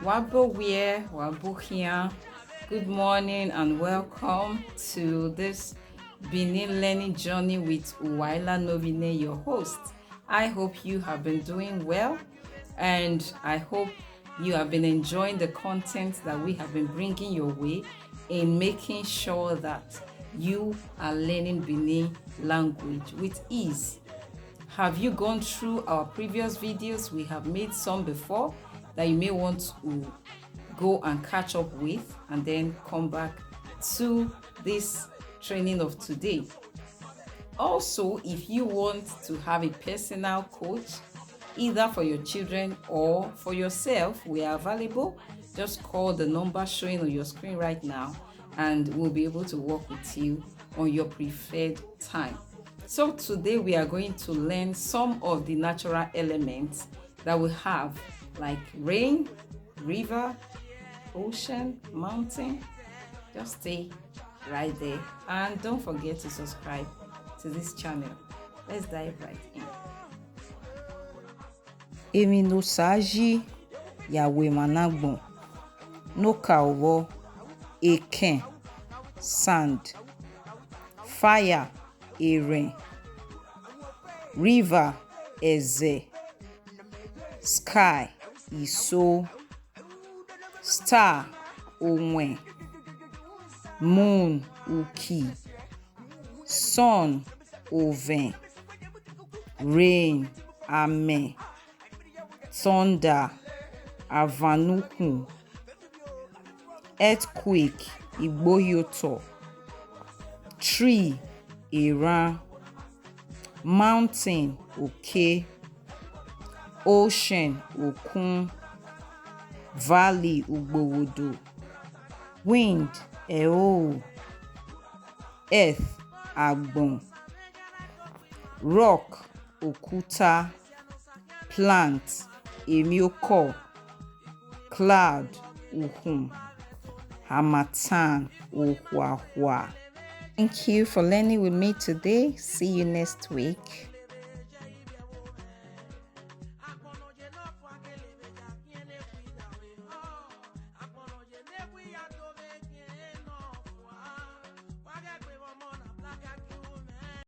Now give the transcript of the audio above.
Wabo here, Wabo here. Good morning and welcome to this Bini learning journey with Uwaila Novine, your host. I hope you have been doing well, and I hope you have been enjoying the content that we have been bringing your way in making sure that you are learning Bini language with ease. Have you gone through our previous videos? We have made some before that you may want to go and catch up with and then come back to this training of today. Also, if you want to have a personal coach, either for your children or for yourself, we are available. Just call the number showing on your screen right now and we'll be able to work with you on your preferred time. So today we are going to learn some of the natural elements that we have, like rain, river, ocean, mountain. Just stay right there and don't forget to subscribe to this channel. Let's dive right in. Emi no saji yawe managbon no kawo eken sand fire eren river eze sky iso star onwe moon uki sun oven rain amen thunder avanukun earthquake igboyoto tree eran mountain òkè ocean òkun valley ugbowodo wind ẹ̀hóhò earth àgbọ̀n rock òkúta plant èmiókò cloud uhum harmattan òhùàhùà. Thank you for learning with me today. See you next week.